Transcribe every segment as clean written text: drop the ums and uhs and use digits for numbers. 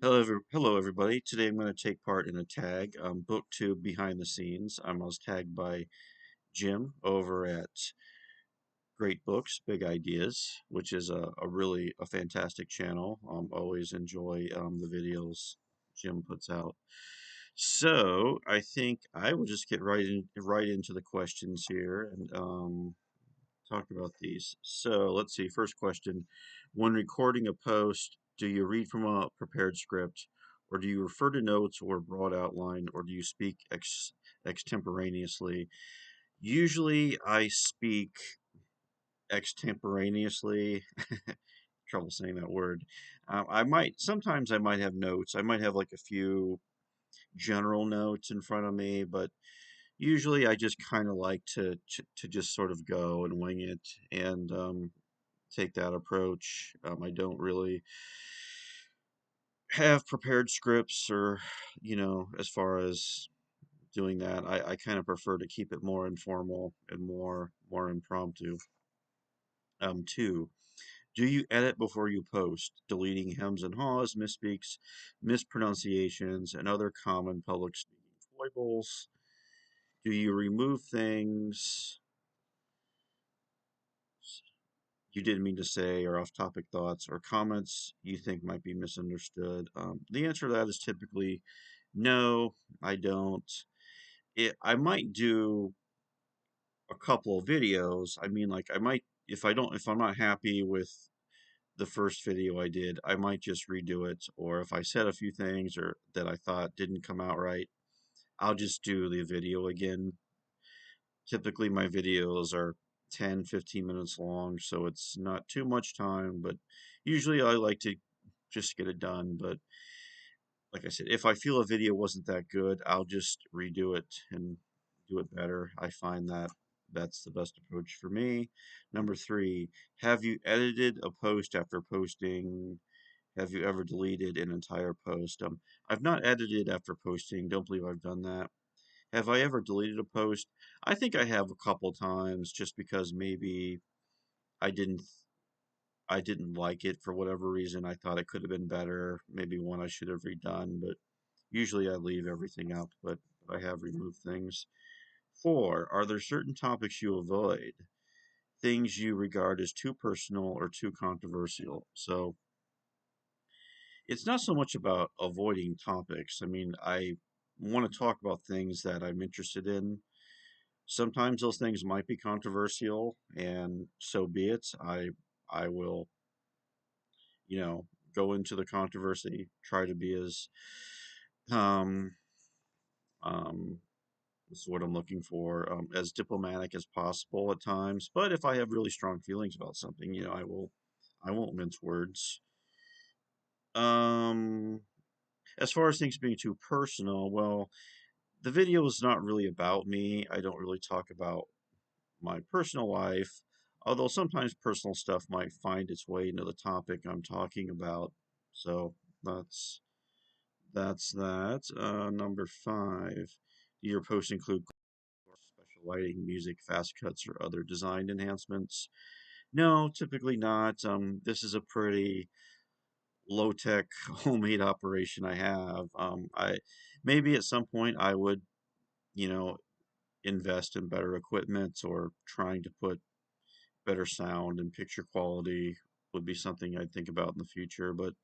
Hello everybody. Today I'm going to take part in a tag, Booktube behind the scenes. I was tagged by Jim over at Great Books, Big Ideas, which is a really a fantastic channel. Always enjoy the videos Jim puts out. So I think I will just get right into the questions here and talk about these. So let's see. First question: when recording a post, do you read from a prepared script, or do you refer to notes or broad outline, or do you speak extemporaneously? Usually, I speak extemporaneously. Trouble saying that word. Sometimes I might have notes. I might have like a few general notes in front of me, but usually I just kind of like to just sort of go and wing it and take that approach. I don't really have prepared scripts or, as far as doing that, I kind of prefer to keep it more informal and more impromptu. Two, do you edit before you post, deleting hems and haws, misspeaks, mispronunciations, and other common public speaking foibles? Do you remove things you didn't mean to say, or off topic thoughts, or comments you think might be misunderstood? The answer to that is typically no, I don't. I might do a couple of videos. I mean, like, I might, if I'm not happy with the first video I did, I might just redo it. Or if I said a few things or that I thought didn't come out right, I'll just do the video again. Typically, my videos are 10, 15 minutes long, so it's not too much time, but usually I like to just get it done. But like I said, if I feel a video wasn't that good, I'll just redo it and do it better. I find that that's the best approach for me. Number three, have you edited a post after posting? Have you ever deleted an entire post? I've not edited after posting. Don't believe I've done that. Have I ever deleted a post? I think I have a couple times just because maybe I didn't I didn't like it for whatever reason. I thought it could have been better, maybe one I should have redone, but usually I leave everything up, but I have removed things. Four, are there certain topics you avoid? Things you regard as too personal or too controversial. So it's not so much about avoiding topics. I mean, I want to talk about things that I'm interested in. Sometimes those things might be controversial, and so be it. I will, you know, go into the controversy, try to be as um um this is what I'm looking for, as diplomatic as possible at times. But if I have really strong feelings about something, I won't mince words. Um, as far as things being too personal, well, the video is not really about me. I don't really talk about my personal life, although sometimes personal stuff might find its way into the topic I'm talking about. So that's that's that. Number five, do your posts include special lighting, music, fast cuts, or other design enhancements? No, typically not. This is a pretty low tech homemade operation I have. I maybe at some point I would, you know, invest in better equipment or trying to put better sound and picture quality would be something I'd think about in the future. But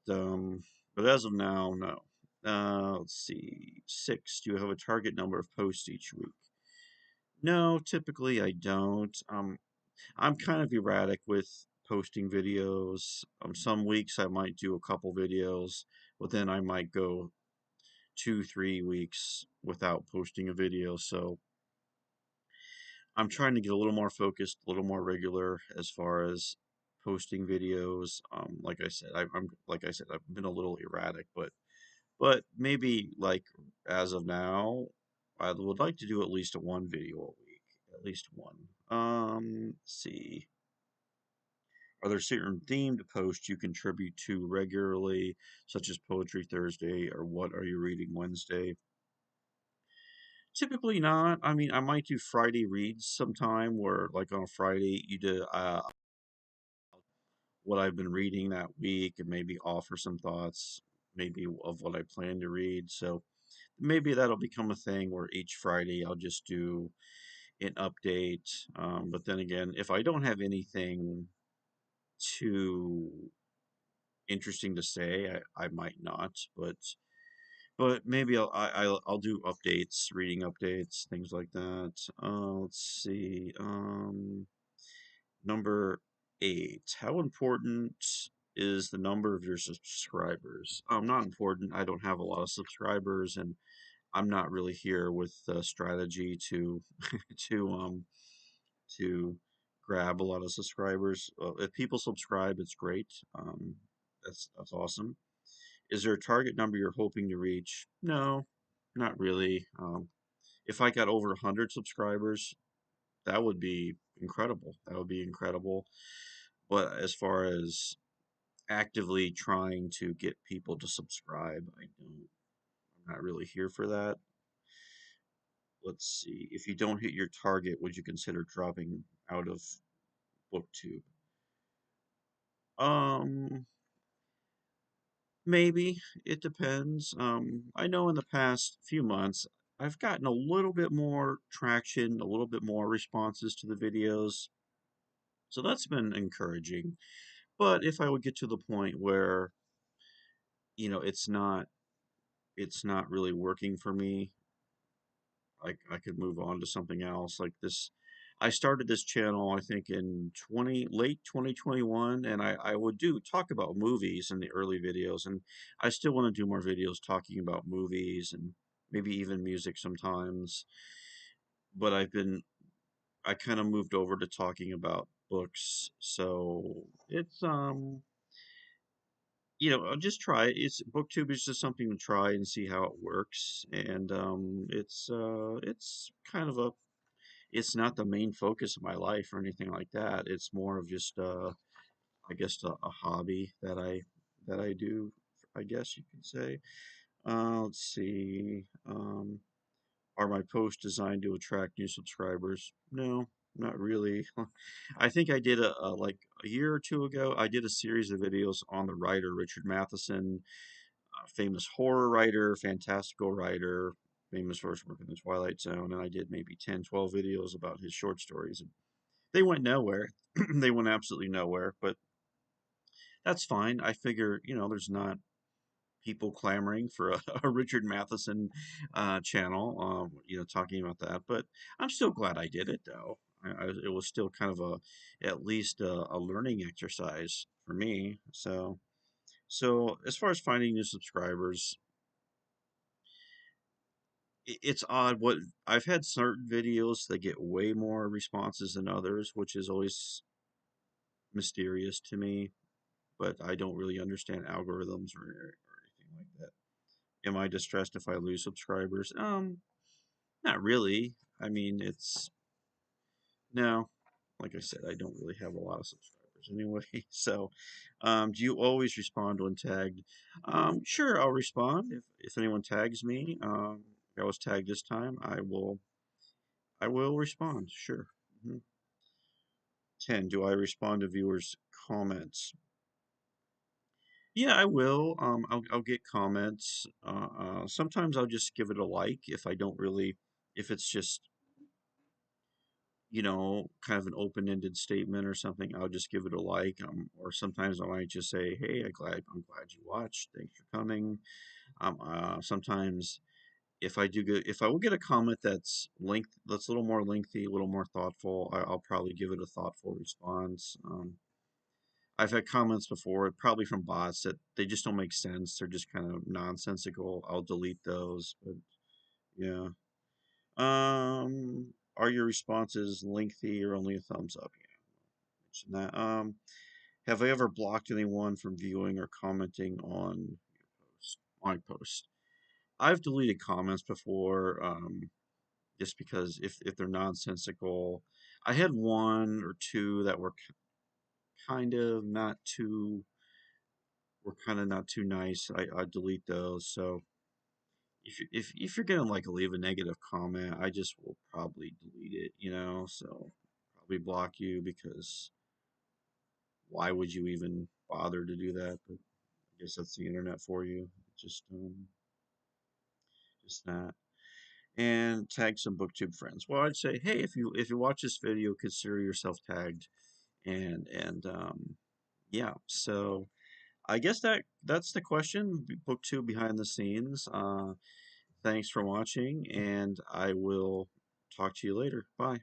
um, but as of now, no. Let's see. Six. Do you have a target number of posts each week? No, typically I don't. I'm kind of erratic with posting videos. Some weeks I might do a couple videos, but then I might go 2, 3 weeks without posting a video. So I'm trying to get a little more focused, a little more regular as far as posting videos. Like I said, I've been a little erratic, but maybe like as of now, I would like to do at least one video a week, at least one. Let's see. Are there certain themed posts you contribute to regularly, such as Poetry Thursday or What Are You Reading Wednesday? Typically not. I mean, I might do Friday reads sometime where, like on a Friday, you do what I've been reading that week and maybe offer some thoughts, maybe of what I plan to read. So maybe that'll become a thing where each Friday I'll just do an update. But then again, if I don't have anything too interesting to say, I might not. But maybe I'll do updates, reading updates, things like that. Let's see. Number 8. How important is the number of your subscribers? Not important. I don't have a lot of subscribers, and I'm not really here with the strategy to to to grab a lot of subscribers. If people subscribe, it's great. That's awesome. Is there a target number you're hoping to reach? No, not really. If I got over 100 subscribers, that would be incredible. That would be incredible. But as far as actively trying to get people to subscribe, I'm not really here for that. Let's see. If you don't hit your target, would you consider dropping out of Booktube? Um, Maybe. It depends. I know in the past few months, I've gotten a little bit more traction, a little bit more responses to the videos. So that's been encouraging. But if I would get to the point where, it's not really working for me, I could move on to something else like this. I started this channel, I think, in late 2021, and I would do talk about movies in the early videos, and I still want to do more videos talking about movies and maybe even music sometimes. But I kind of moved over to talking about books, so I'll just try it. Booktube is just something to try and see how it works, and it's kind of a it's not the main focus of my life or anything like that. It's more of just I guess a hobby that I do, I guess you could say. Let's see. Are my posts designed to attract new subscribers? No, not really. I think I did like a year or two ago. I did a series of videos on the writer Richard Matheson, famous horror writer, fantastical writer, famous for his work in the Twilight Zone, and I did maybe 10, 12 videos about his short stories. And they went nowhere. They went absolutely nowhere, but that's fine. I figure, there's not people clamoring for a, a Richard Matheson channel, talking about that. But I'm still glad I did it, though. It was still kind of at least a learning exercise for me. So as far as finding new subscribers, it's odd. What I've had certain videos that get way more responses than others, which is always mysterious to me. But I don't really understand algorithms or anything like that. Am I distressed if I lose subscribers? Not really. I mean, it's no. Like I said, I don't really have a lot of subscribers anyway. So, do you always respond when tagged? Sure, I'll respond if anyone tags me. If I was tagged this time, I will respond. Sure. Mhm. 10. Do I respond to viewers' comments? Yeah, I will. I'll get comments. Sometimes I'll just give it a like if it's just, kind of an open-ended statement or something. I'll just give it a like. Or sometimes I might just say, "Hey, I'm glad you watched. Thanks for coming." Sometimes if I will get a comment that's a little more lengthy, a little more thoughtful, I'll probably give it a thoughtful response. I've had comments before, probably from bots, that they just don't make sense. They're just kind of nonsensical. I'll delete those. But yeah. Are your responses lengthy or only a thumbs up? Yeah, mention that. Have I ever blocked anyone from viewing or commenting on my post? I've deleted comments before, just because if they're nonsensical. I had one or two that kind of not too were kind of not too nice. I delete those. So if you're gonna like leave a negative comment, I just will probably delete it. So probably block you because why would you even bother to do that? But I guess that's the internet for you. Just that. And tag some booktube friends. Well, I'd say, hey, if you watch this video, consider yourself tagged. And yeah, so I guess that's the question. Booktube behind the scenes. Thanks for watching, and I will talk to you later. Bye.